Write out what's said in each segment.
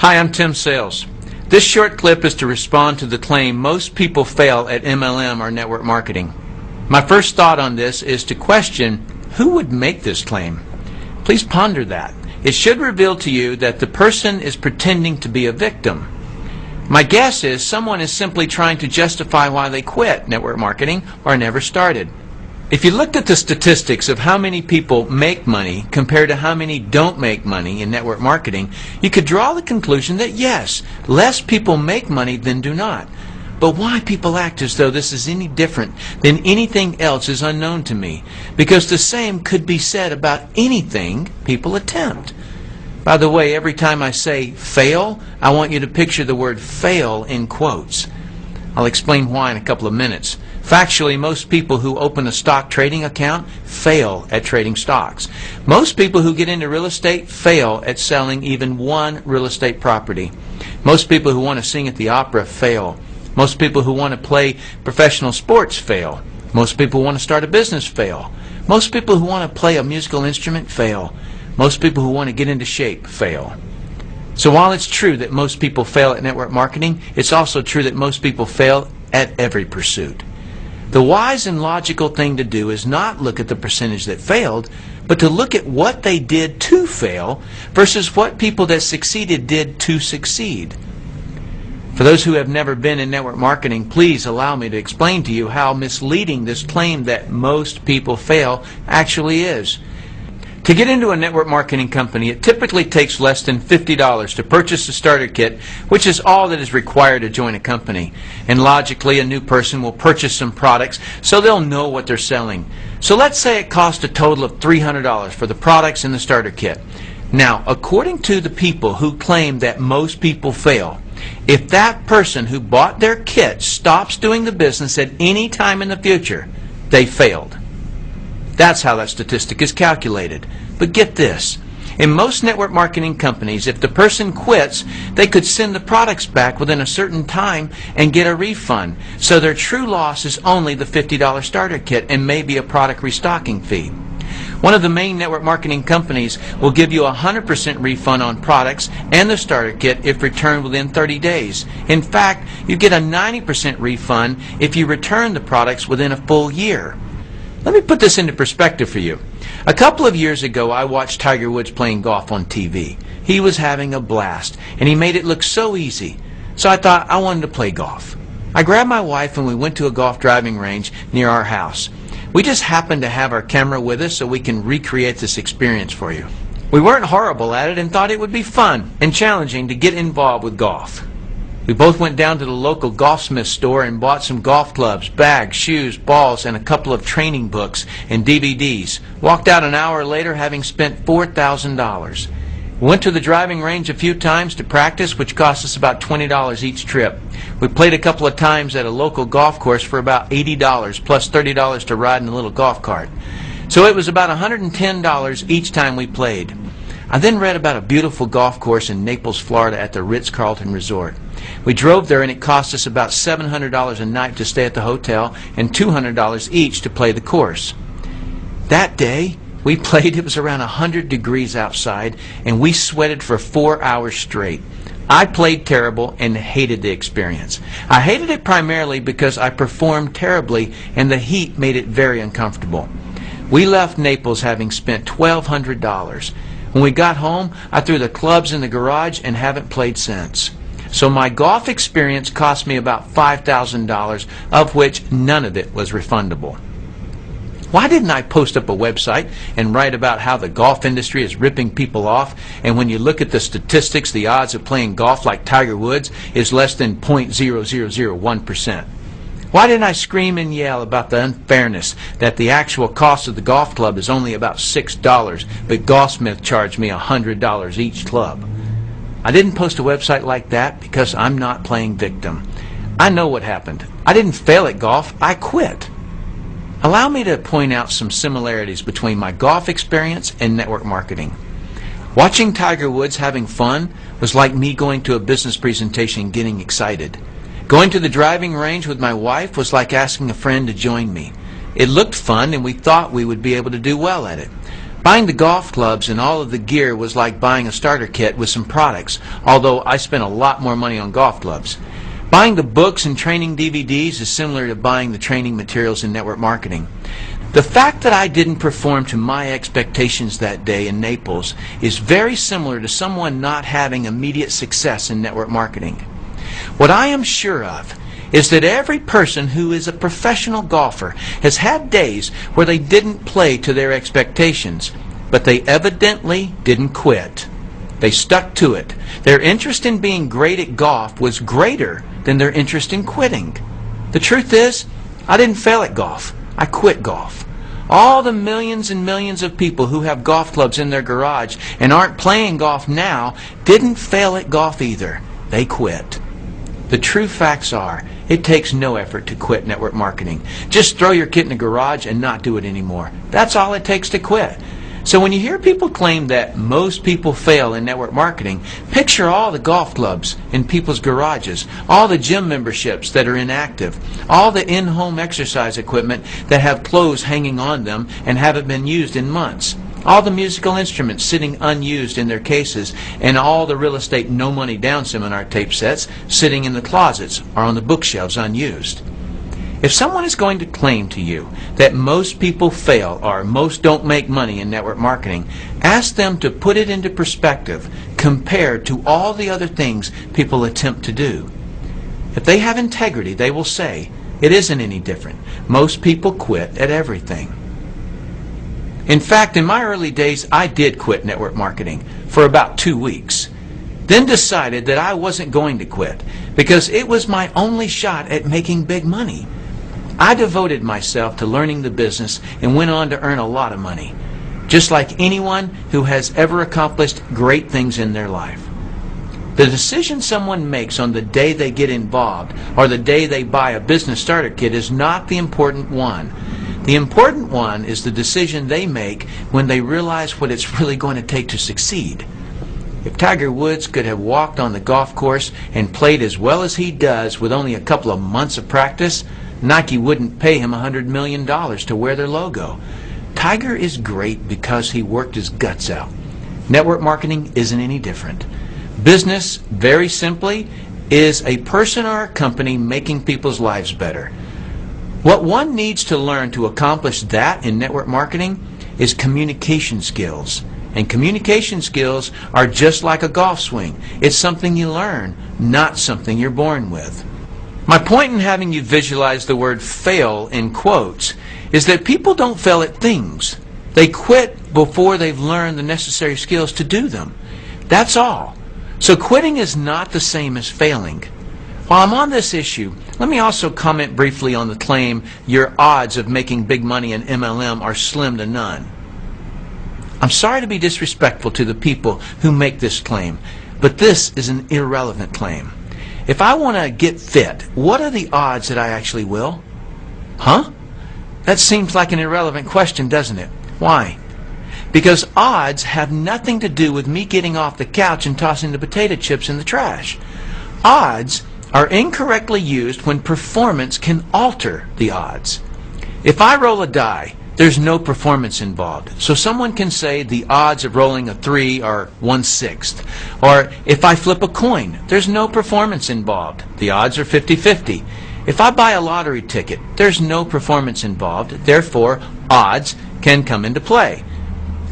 Hi, I'm Tim Sales. This short clip is to respond to the claim most people fail at MLM or network marketing. My first thought on this is to question who would make this claim. Please ponder that. It should reveal to you that the person is pretending to be a victim. My guess is someone is simply trying to justify why they quit network marketing or never started. If you looked at the statistics of how many people make money compared to how many don't make money in network marketing, you could draw the conclusion that yes, less people make money than do not. But why people act as though this is any different than anything else is unknown to me, because the same could be said about anything people attempt. By the way, every time I say fail, I want you to picture the word fail in quotes. I'll explain why in a couple of minutes. Factually, most people who open a stock trading account fail at trading stocks. Most people who get into real estate fail at selling even one real estate property. Most people who want to sing at the opera fail. Most people who want to play professional sports fail. Most people who want to start a business fail. Most people who want to play a musical instrument fail. Most people who want to get into shape fail. So while it's true that most people fail at network marketing, it's also true that most people fail at every pursuit. The wise and logical thing to do is not look at the percentage that failed, but to look at what they did to fail versus what people that succeeded did to succeed. For those who have never been in network marketing, please allow me to explain to you how misleading this claim that most people fail actually is. To get into a network marketing company, it typically takes less than $50 to purchase a starter kit, which is all that is required to join a company. And logically, a new person will purchase some products so they'll know what they're selling. So let's say it cost a total of $300 for the products in the starter kit. Now, according to the people who claim that most people fail, if that person who bought their kit stops doing the business at any time in the future, they failed. That's how that statistic is calculated. But get this. In most network marketing companies, if the person quits, they could send the products back within a certain time and get a refund. So their true loss is only the $50 starter kit and maybe a product restocking fee. One of the main network marketing companies will give you a 100% refund on products and the starter kit if returned within 30 days. In fact, you get a 90% refund if you return the products within a full year. Let me put this into perspective for you. A couple of years ago, I watched Tiger Woods playing golf on TV. He was having a blast, and he made it look so easy. So I thought I wanted to play golf. I grabbed my wife and we went to a golf driving range near our house. We just happened to have our camera with us so we can recreate this experience for you. We weren't horrible at it and thought it would be fun and challenging to get involved with golf. We both went down to the local golfsmith store and bought some golf clubs, bags, shoes, balls, and a couple of training books and DVDs. Walked out an hour later having spent $4,000. We went to the driving range a few times to practice, which cost us about $20 each trip. We played a couple of times at a local golf course for about $80 plus $30 to ride in a little golf cart. So it was about $110 each time we played. I then read about a beautiful golf course in Naples, Florida at the Ritz-Carlton Resort. We drove there and it cost us about $700 a night to stay at the hotel and $200 each to play the course. That day, we played. It was around 100 degrees outside and we sweated for 4 hours straight. I played terrible and hated the experience. I hated it primarily because I performed terribly and the heat made it very uncomfortable. We left Naples having spent $1,200. When we got home, I threw the clubs in the garage and haven't played since. So my golf experience cost me about $5,000, of which none of it was refundable. Why didn't I post up a website and write about how the golf industry is ripping people off, and when you look at the statistics, the odds of playing golf like Tiger Woods is less than 0.0001%? Why didn't I scream and yell about the unfairness that the actual cost of the golf club is only about $6, but Golfsmith charged me $100 each club? I didn't post a website like that because I'm not playing victim. I know what happened. I didn't fail at golf, I quit. Allow me to point out some similarities between my golf experience and network marketing. Watching Tiger Woods having fun was like me going to a business presentation and getting excited. Going to the driving range with my wife was like asking a friend to join me. It looked fun and we thought we would be able to do well at it. Buying the golf clubs and all of the gear was like buying a starter kit with some products, although I spent a lot more money on golf clubs. Buying the books and training DVDs is similar to buying the training materials in network marketing. The fact that I didn't perform to my expectations that day in Naples is very similar to someone not having immediate success in network marketing. What I am sure of is that every person who is a professional golfer has had days where they didn't play to their expectations, but they evidently didn't quit. They stuck to it. Their interest in being great at golf was greater than their interest in quitting. The truth is, I didn't fail at golf. I quit golf. All the millions and millions of people who have golf clubs in their garage and aren't playing golf now didn't fail at golf either. They quit. The true facts are, it takes no effort to quit network marketing. Just throw your kit in the garage and not do it anymore. That's all it takes to quit. So when you hear people claim that most people fail in network marketing, picture all the golf clubs in people's garages, all the gym memberships that are inactive, all the in-home exercise equipment that have clothes hanging on them and haven't been used in months, all the musical instruments sitting unused in their cases, and all the real estate no-money down seminar tape sets sitting in the closets or on the bookshelves unused. If someone is going to claim to you that most people fail or most don't make money in network marketing, ask them to put it into perspective compared to all the other things people attempt to do. If they have integrity, they will say, it isn't any different. Most people quit at everything. In fact, in my early days, I did quit network marketing for about 2 weeks. Then decided that I wasn't going to quit because it was my only shot at making big money. I devoted myself to learning the business and went on to earn a lot of money, just like anyone who has ever accomplished great things in their life. The decision someone makes on the day they get involved or the day they buy a business starter kit is not the important one. The important one is the decision they make when they realize what it's really going to take to succeed. If Tiger Woods could have walked on the golf course and played as well as he does with only a couple of months of practice, Nike wouldn't pay him $100 million to wear their logo. Tiger is great because he worked his guts out. Network marketing isn't any different. Business, very simply, is a person or a company making people's lives better. What one needs to learn to accomplish that in network marketing is communication skills. And communication skills are just like a golf swing. It's something you learn, not something you're born with. My point in having you visualize the word fail in quotes is that people don't fail at things. They quit before they've learned the necessary skills to do them. That's all. So quitting is not the same as failing. While I'm on this issue, let me also comment briefly on the claim your odds of making big money in MLM are slim to none. I'm sorry to be disrespectful to the people who make this claim, but this is an irrelevant claim. If I want to get fit, what are the odds that I actually will? Huh? That seems like an irrelevant question, doesn't it? Why? Because odds have nothing to do with me getting off the couch and tossing the potato chips in the trash. Odds are incorrectly used when performance can alter the odds. If I roll a die, there's no performance involved. So someone can say the odds of rolling a 3 are 1/6. Or if I flip a coin, there's no performance involved. The odds are 50-50. If I buy a lottery ticket, there's no performance involved. Therefore, odds can come into play.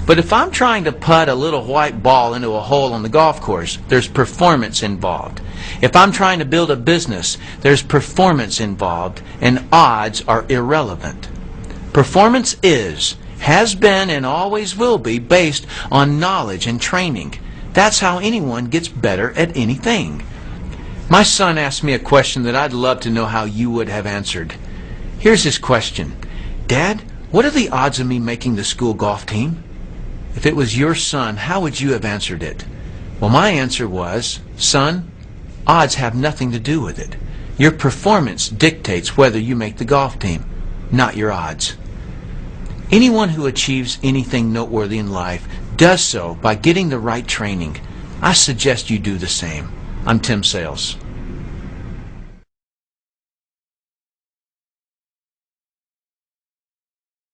But if I'm trying to putt a little white ball into a hole on the golf course, there's performance involved. If I'm trying to build a business, there's performance involved, and odds are irrelevant. Performance is, has been, and always will be based on knowledge and training. That's how anyone gets better at anything. My son asked me a question that I'd love to know how you would have answered. Here's his question. Dad, what are the odds of me making the school golf team? If it was your son, how would you have answered it? Well, my answer was, son, odds have nothing to do with it. Your performance dictates whether you make the golf team, not your odds. Anyone who achieves anything noteworthy in life does so by getting the right training. I suggest you do the same. I'm Tim Sales.